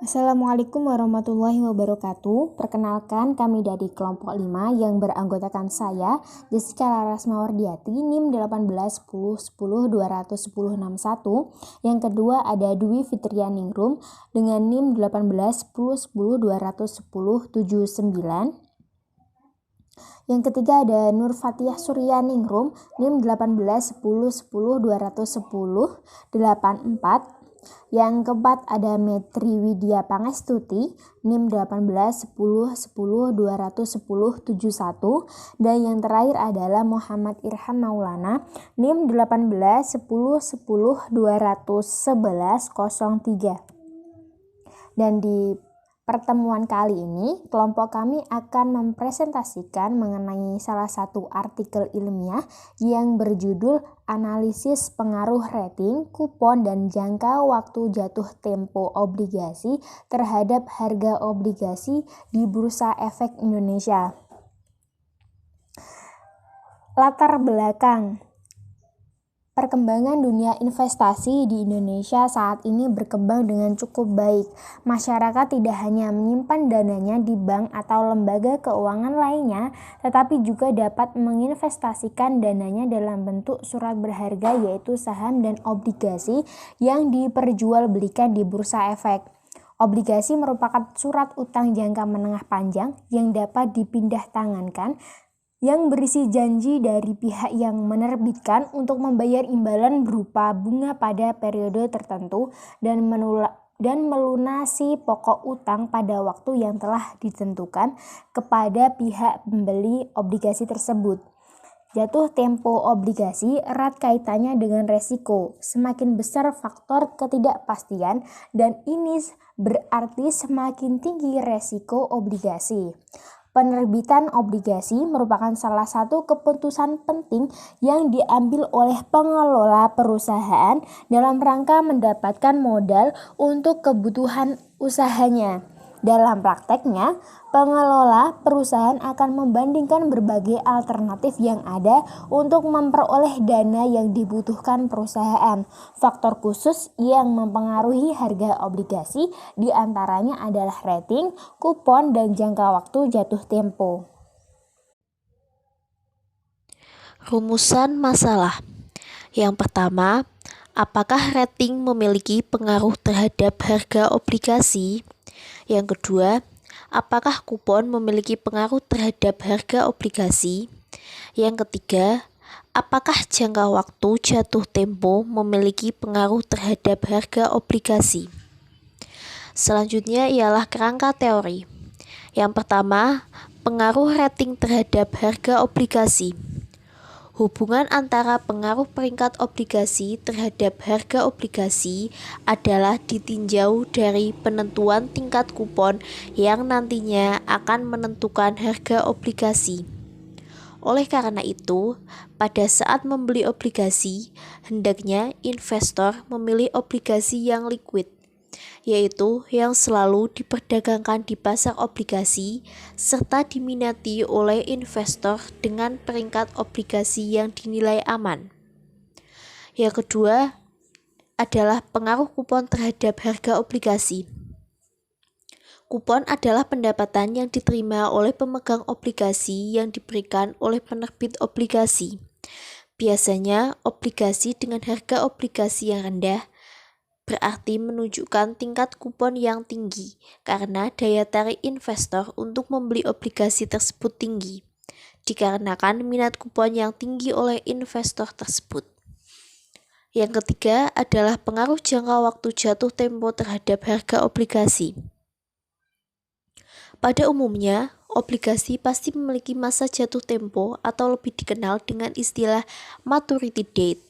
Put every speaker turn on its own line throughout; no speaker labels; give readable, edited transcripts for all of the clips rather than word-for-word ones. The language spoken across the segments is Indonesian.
Assalamualaikum warahmatullahi wabarakatuh. Perkenalkan, kami dari kelompok 5 yang beranggotakan saya, Jessica Laras Mawardiati, NIM 1810102161. Yang kedua ada Dwi Fitrianingrum dengan NIM 1810102179. Yang ketiga ada Nur Fatihah Suryaningrum, NIM 181010211084. Yang keempat ada Metri Widya Pangestuti, NIM 1810101071. Dan yang terakhir adalah Muhammad Irham Maulana, NIM 181010211103. Dan di pertemuan kali ini, kelompok kami akan mempresentasikan mengenai salah satu artikel ilmiah yang berjudul Analisis Pengaruh Rating, Kupon, dan Jangka Waktu Jatuh Tempo Obligasi terhadap Harga Obligasi di Bursa Efek Indonesia. Latar belakang. Perkembangan dunia investasi di Indonesia saat ini berkembang dengan cukup baik. Masyarakat tidak hanya menyimpan dananya di bank atau lembaga keuangan lainnya, tetapi juga dapat menginvestasikan dananya dalam bentuk surat berharga yaitu saham dan obligasi yang diperjualbelikan di bursa efek. Obligasi merupakan surat utang jangka menengah panjang yang dapat dipindah tangankan, yang berisi janji dari pihak yang menerbitkan untuk membayar imbalan berupa bunga pada periode tertentu dan melunasi pokok utang pada waktu yang telah ditentukan kepada pihak pembeli obligasi tersebut. Jatuh tempo obligasi erat kaitannya dengan resiko. Semakin besar faktor ketidakpastian dan ini berarti semakin tinggi resiko obligasi. Penerbitan obligasi merupakan salah satu keputusan penting yang diambil oleh pengelola perusahaan dalam rangka mendapatkan modal untuk kebutuhan usahanya. Dalam prakteknya, pengelola perusahaan akan membandingkan berbagai alternatif yang ada untuk memperoleh dana yang dibutuhkan perusahaan. Faktor khusus yang mempengaruhi harga obligasi diantaranya adalah rating, kupon, dan jangka waktu jatuh tempo.
Rumusan masalah. Yang pertama, apakah rating memiliki pengaruh terhadap harga obligasi? Yang kedua, apakah kupon memiliki pengaruh terhadap harga obligasi? Yang ketiga, apakah jangka waktu jatuh tempo memiliki pengaruh terhadap harga obligasi? Selanjutnya ialah kerangka teori. Yang pertama, pengaruh rating terhadap harga obligasi. Hubungan antara pengaruh peringkat obligasi terhadap harga obligasi adalah ditinjau dari penentuan tingkat kupon yang nantinya akan menentukan harga obligasi. Oleh karena itu, pada saat membeli obligasi, hendaknya investor memilih obligasi yang liquid, yaitu yang selalu diperdagangkan di pasar obligasi serta diminati oleh investor dengan peringkat obligasi yang dinilai aman. Yang kedua adalah pengaruh kupon terhadap harga obligasi. Kupon adalah pendapatan yang diterima oleh pemegang obligasi yang diberikan oleh penerbit obligasi. Biasanya obligasi dengan harga obligasi yang rendah berarti menunjukkan tingkat kupon yang tinggi karena daya tarik investor untuk membeli obligasi tersebut tinggi, dikarenakan minat kupon yang tinggi oleh investor tersebut. Yang ketiga adalah pengaruh jangka waktu jatuh tempo terhadap harga obligasi. Pada umumnya, obligasi pasti memiliki masa jatuh tempo atau lebih dikenal dengan istilah maturity date,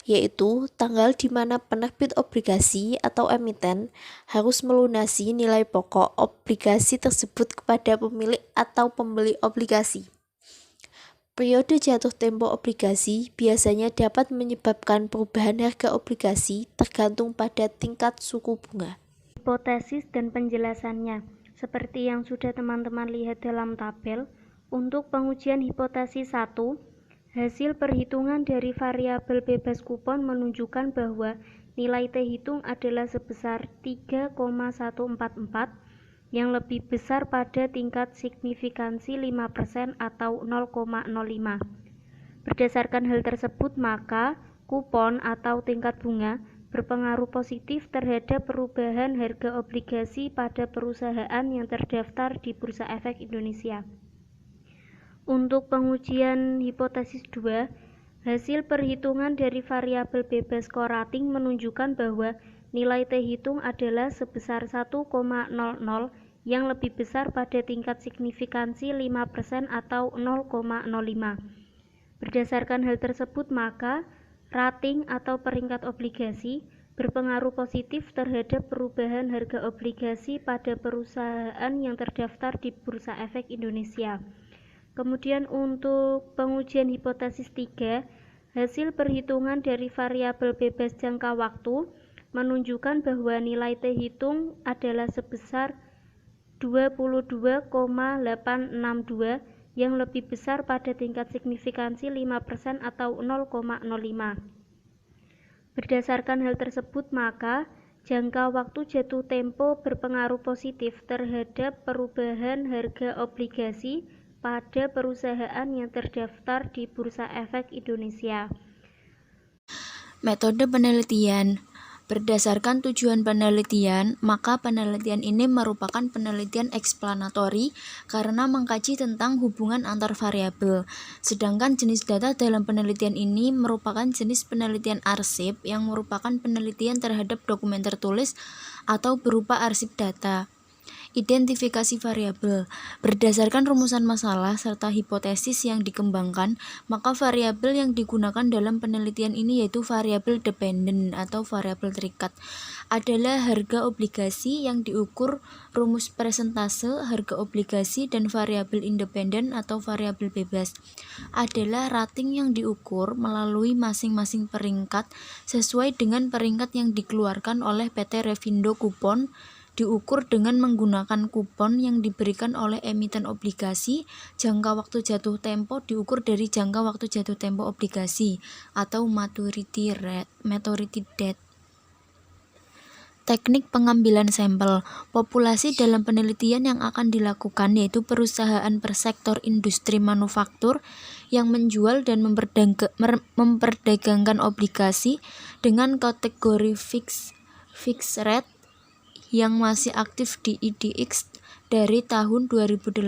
yaitu tanggal di mana penerbit obligasi atau emiten harus melunasi nilai pokok obligasi tersebut kepada pemilik atau pembeli obligasi. Periode jatuh tempo obligasi biasanya dapat menyebabkan perubahan harga obligasi tergantung pada tingkat suku bunga.
Hipotesis dan penjelasannya, seperti yang sudah teman-teman lihat dalam tabel, untuk pengujian hipotesis 1, hasil perhitungan dari variabel bebas kupon menunjukkan bahwa nilai T hitung adalah sebesar 3,144 yang lebih besar pada tingkat signifikansi 5% atau 0,05. Berdasarkan hal tersebut, maka kupon atau tingkat bunga berpengaruh positif terhadap perubahan harga obligasi pada perusahaan yang terdaftar di Bursa Efek Indonesia. Untuk pengujian hipotesis 2, hasil perhitungan dari variabel bebas korating menunjukkan bahwa nilai T hitung adalah sebesar 1,00 yang lebih besar pada tingkat signifikansi 5% atau 0,05. Berdasarkan hal tersebut, maka rating atau peringkat obligasi berpengaruh positif terhadap perubahan harga obligasi pada perusahaan yang terdaftar di Bursa Efek Indonesia. Kemudian untuk pengujian hipotesis 3, hasil perhitungan dari variabel bebas jangka waktu menunjukkan bahwa nilai T hitung adalah sebesar 22,862 yang lebih besar pada tingkat signifikansi 5% atau 0,05. Berdasarkan hal tersebut, maka jangka waktu jatuh tempo berpengaruh positif terhadap perubahan harga obligasi pada perusahaan yang terdaftar di Bursa Efek Indonesia.
Metode penelitian. Berdasarkan tujuan penelitian, maka penelitian ini merupakan penelitian eksplanatori karena mengkaji tentang hubungan antar variabel. Sedangkan jenis data dalam penelitian ini merupakan jenis penelitian arsip yang merupakan penelitian terhadap dokumen tertulis atau berupa arsip data. Identifikasi variabel. Berdasarkan rumusan masalah serta hipotesis yang dikembangkan, maka variabel yang digunakan dalam penelitian ini yaitu variabel dependen atau variabel terikat. Adalah harga obligasi yang diukur rumus persentase harga obligasi, dan variabel independen atau variabel bebas adalah rating yang diukur melalui masing-masing peringkat sesuai dengan peringkat yang dikeluarkan oleh PT Revindo. Kupon diukur dengan menggunakan kupon yang diberikan oleh emiten obligasi. Jangka waktu jatuh tempo diukur dari jangka waktu jatuh tempo obligasi atau maturity date. Teknik pengambilan sampel. Populasi dalam penelitian yang akan dilakukan yaitu perusahaan per sektor industri manufaktur yang menjual dan memperdagangkan obligasi dengan kategori fixed rate yang masih aktif di IDX dari tahun 2008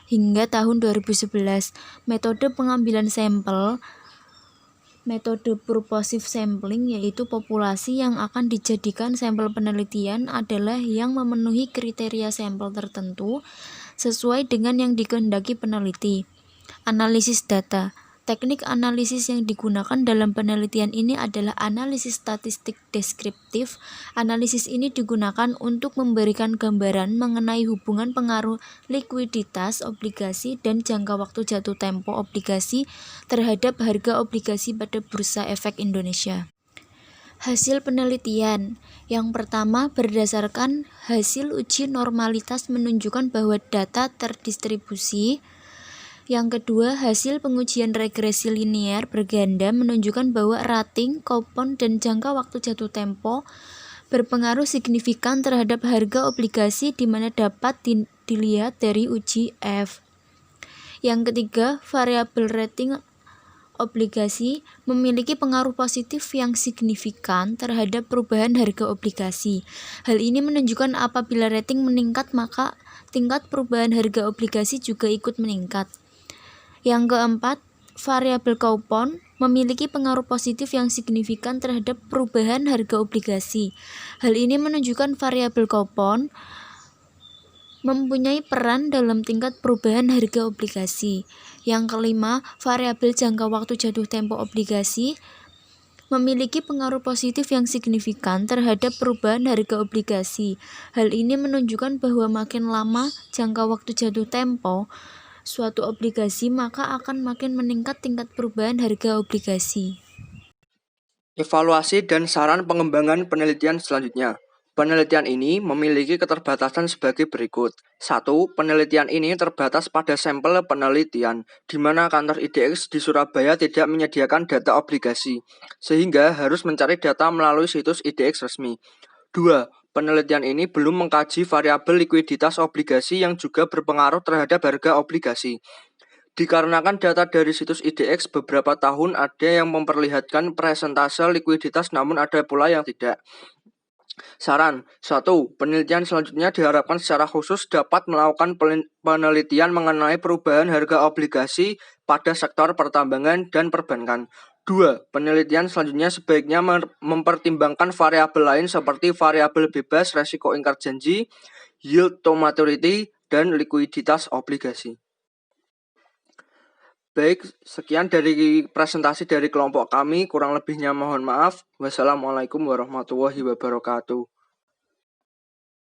hingga tahun 2011. Metode pengambilan sampel. Metode purposive sampling, yaitu populasi yang akan dijadikan sampel penelitian adalah yang memenuhi kriteria sampel tertentu sesuai dengan yang dikehendaki peneliti. Analisis data. Teknik analisis yang digunakan dalam penelitian ini adalah analisis statistik deskriptif. Analisis ini digunakan untuk memberikan gambaran mengenai hubungan pengaruh likuiditas obligasi dan jangka waktu jatuh tempo obligasi terhadap harga obligasi pada Bursa Efek Indonesia. Hasil penelitian. Yang pertama, berdasarkan hasil uji normalitas menunjukkan bahwa data terdistribusi. Yang kedua, hasil pengujian regresi linear berganda menunjukkan bahwa rating, kupon, dan jangka waktu jatuh tempo berpengaruh signifikan terhadap harga obligasi di mana dapat dilihat dari uji F. Yang ketiga, variabel rating obligasi memiliki pengaruh positif yang signifikan terhadap perubahan harga obligasi. Hal ini menunjukkan apabila rating meningkat, maka tingkat perubahan harga obligasi juga ikut meningkat. Yang keempat, variabel kupon memiliki pengaruh positif yang signifikan terhadap perubahan harga obligasi. Hal ini menunjukkan variabel kupon mempunyai peran dalam tingkat perubahan harga obligasi. Yang kelima, variabel jangka waktu jatuh tempo obligasi memiliki pengaruh positif yang signifikan terhadap perubahan harga obligasi. Hal ini menunjukkan bahwa makin lama jangka waktu jatuh tempo suatu obligasi, maka akan makin meningkat tingkat perubahan harga obligasi.
Evaluasi dan saran pengembangan penelitian selanjutnya. Penelitian ini memiliki keterbatasan sebagai berikut. 1. Penelitian ini terbatas pada sampel penelitian, di mana kantor IDX di Surabaya tidak menyediakan data obligasi, sehingga harus mencari data melalui situs IDX resmi. 2. Penelitian ini belum mengkaji variabel likuiditas obligasi yang juga berpengaruh terhadap harga obligasi. Dikarenakan data dari situs IDX beberapa tahun ada yang memperlihatkan presentase likuiditas namun ada pula yang tidak. Saran 1. Penelitian selanjutnya diharapkan secara khusus dapat melakukan penelitian mengenai perubahan harga obligasi pada sektor pertambangan dan perbankan. 2. Penelitian selanjutnya sebaiknya mempertimbangkan variabel lain seperti variabel bebas, resiko ingkar janji, yield to maturity, dan likuiditas obligasi. Baik, sekian dari presentasi dari kelompok kami, kurang lebihnya mohon maaf. Wassalamualaikum warahmatullahi wabarakatuh.